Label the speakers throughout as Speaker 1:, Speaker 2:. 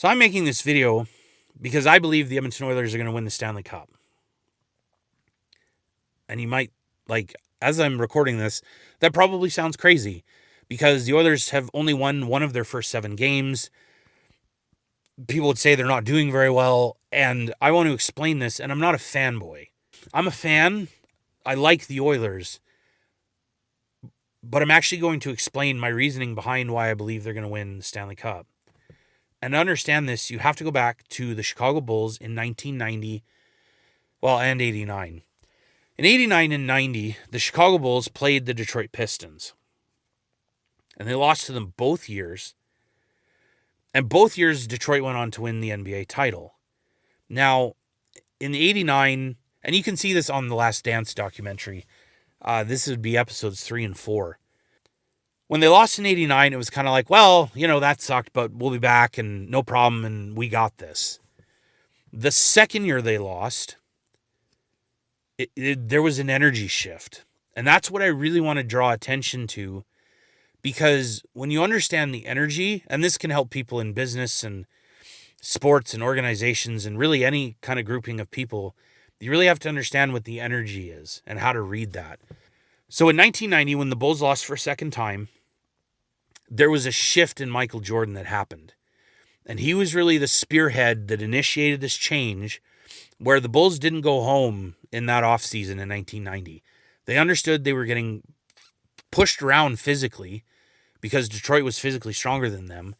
Speaker 1: So I'm making this video because I believe the Edmonton Oilers are going to win the Stanley Cup. And you might, as I'm recording this, that probably sounds crazy because the Oilers have only won one of their first 7 games. People would say they're not doing very well, and I want to explain this, and I'm not a fanboy. I'm a fan. I like the Oilers, but I'm actually going to explain my reasoning behind why I believe they're going to win the Stanley Cup. And to understand this, you have to go back to the Chicago Bulls in 1990, and 89. In 89 and 90, the Chicago Bulls played the Detroit Pistons. And they lost to them both years. And both years, Detroit went on to win the NBA title. Now, in the 89, and you can see this on the Last Dance documentary, this would be episodes 3 and 4. When they lost in 89, it was kind of like, well, that sucked, but we'll be back and no problem, and we got this. The second year they lost, there was an energy shift. And that's what I really want to draw attention to, because when you understand the energy, and this can help people in business and sports and organizations and really any kind of grouping of people, you really have to understand what the energy is and how to read that. So in 1990, when the Bulls lost for a second time, there was a shift in Michael Jordan that happened. And he was really the spearhead that initiated this change where the Bulls didn't go home in that offseason in 1990. They understood they were getting pushed around physically because Detroit was physically stronger than them.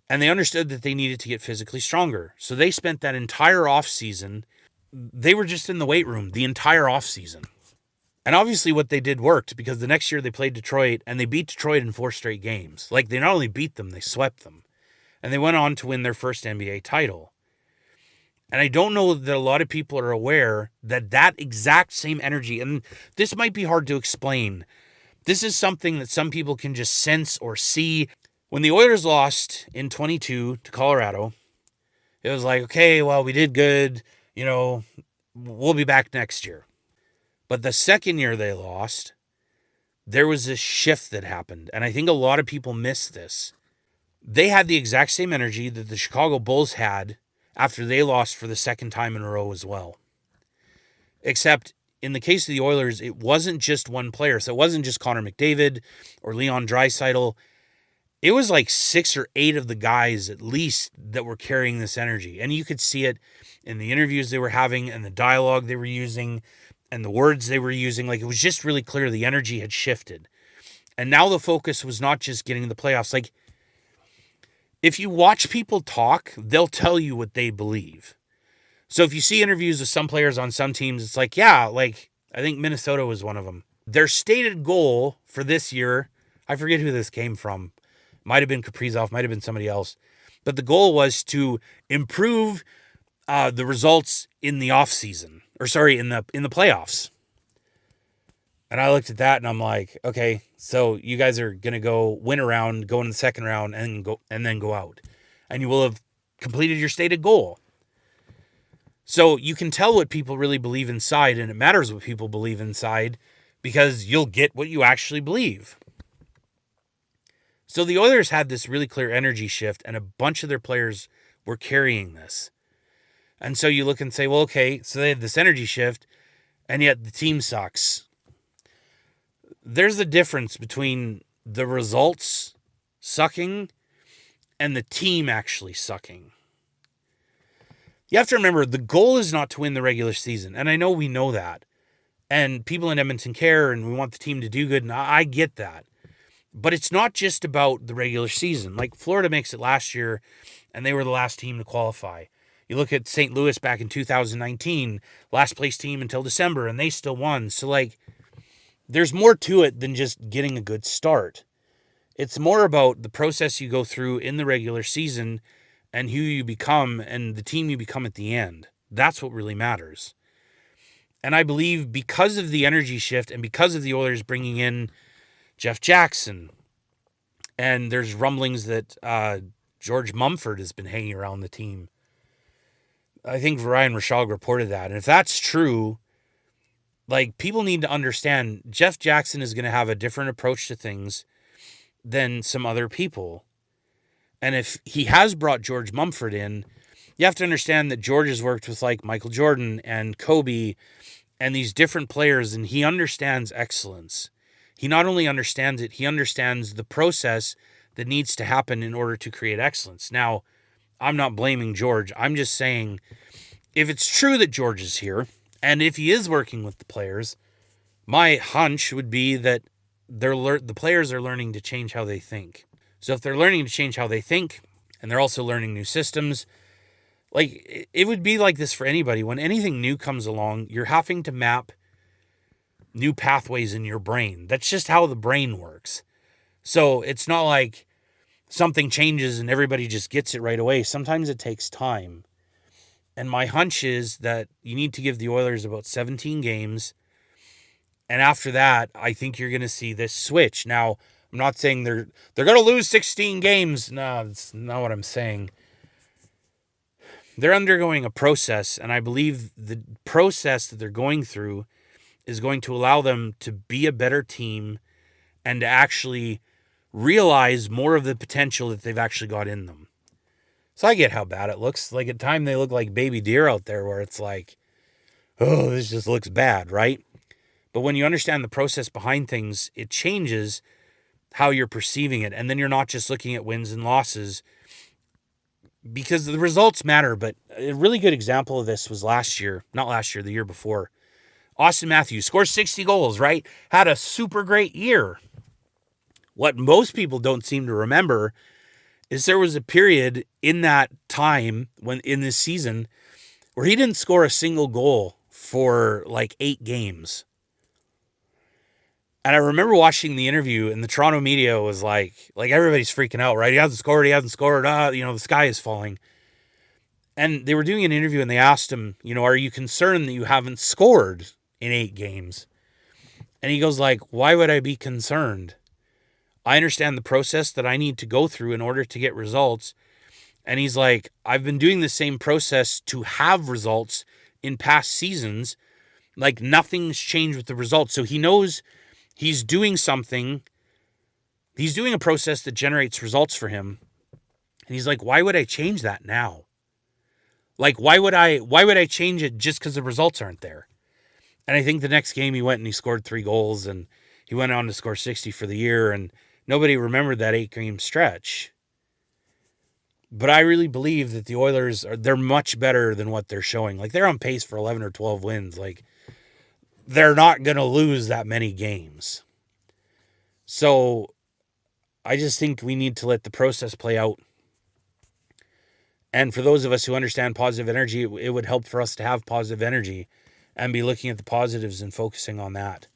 Speaker 1: And they understood that they needed to get physically stronger. So they spent that entire offseason, they were just in the weight room the entire offseason. And obviously what they did worked, because the next year they played Detroit and they beat Detroit in 4 straight games. They not only beat them, they swept them. And they went on to win their first NBA title. And I don't know that a lot of people are aware that that exact same energy, and this might be hard to explain. This is something that some people can just sense or see. When the Oilers lost in 22 to Colorado, it was like, okay, well, we did good. We'll be back next year. But the second year they lost, there was this shift that happened. And I think a lot of people miss this. They had the exact same energy that the Chicago Bulls had after they lost for the second time in a row as well. Except in the case of the Oilers, it wasn't just one player. So it wasn't just Connor McDavid or Leon Draisaitl. It was like 6 or 8 of the guys at least that were carrying this energy. And you could see it in the interviews they were having and the dialogue they were using and the words they were using. It was just really clear the energy had shifted. And now the focus was not just getting the playoffs. If you watch people talk, they'll tell you what they believe. So if you see interviews with some players on some teams, it's I think Minnesota was one of them. Their stated goal for this year, I forget who this came from. Might have been Kaprizov, might have been somebody else. But the goal was to improve the results in the offseason. In the playoffs. And I looked at that and I'm like, okay, so you guys are going to go win a round, go in the second round and then go out. And you will have completed your stated goal. So you can tell what people really believe inside, and it matters what people believe inside because you'll get what you actually believe. So the Oilers had this really clear energy shift, and a bunch of their players were carrying this. And so you look and say, well, okay, so they had this energy shift, and yet the team sucks. There's a difference between the results sucking and the team actually sucking. You have to remember, the goal is not to win the regular season, and I know we know that. And people in Edmonton care, and we want the team to do good, and I get that. But it's not just about the regular season. Florida makes it last year, and they were the last team to qualify. You look at St. Louis back in 2019, last place team until December, and they still won. So, there's more to it than just getting a good start. It's more about the process you go through in the regular season and who you become and the team you become at the end. That's what really matters. And I believe because of the energy shift and because of the Oilers bringing in Jeff Jackson, and there's rumblings that George Mumford has been hanging around the team. I think Ryan Rishaug reported that. And if that's true, people need to understand Jeff Jackson is going to have a different approach to things than some other people. And if he has brought George Mumford in, you have to understand that George has worked with like Michael Jordan and Kobe and these different players, and he understands excellence. He not only understands it, he understands the process that needs to happen in order to create excellence. Now, I'm not blaming George. I'm just saying if it's true that George is here, and if he is working with the players, my hunch would be that the players are learning to change how they think. So if they're learning to change how they think, and they're also learning new systems, like it would be like this for anybody. When anything new comes along, you're having to map new pathways in your brain. That's just how the brain works. So it's not like something changes and everybody just gets it right away. Sometimes it takes time. And my hunch is that you need to give the Oilers about 17 games. And after that, I think you're going to see this switch. Now, I'm not saying they're going to lose 16 games. No, that's not what I'm saying. They're undergoing a process, and I believe the process that they're going through is going to allow them to be a better team and to actually realize more of the potential that they've actually got in them. So I get how bad it looks. Like at times they look like baby deer out there where it's like, oh, this just looks bad, right? But when you understand the process behind things, it changes how you're perceiving it. And then you're not just looking at wins and losses, because the results matter. But a really good example of this was the year before. Austin Matthews scores 60 goals, right? Had a super great year. What most people don't seem to remember is there was a period in that time when in this season where he didn't score a single goal for like 8 games. And I remember watching the interview, and the Toronto media was like everybody's freaking out, right? He hasn't scored. The sky is falling. And they were doing an interview, and they asked him, are you concerned that you haven't scored in 8 games? And he goes like, why would I be concerned? I understand the process that I need to go through in order to get results. And he's like, I've been doing the same process to have results in past seasons. Like nothing's changed with the results. So he knows he's doing something. He's doing a process that generates results for him. And he's like, why would I change that now? Like, why would I change it just because the results aren't there? And I think the next game he went and he scored 3 goals, and he went on to score 60 for the year, and nobody remembered that 8-game stretch. But I really believe that the Oilers they're much better than what they're showing. Like, they're on pace for 11 or 12 wins. Like, they're not going to lose that many games. So I just think we need to let the process play out. And for those of us who understand positive energy, it would help for us to have positive energy and be looking at the positives and focusing on that.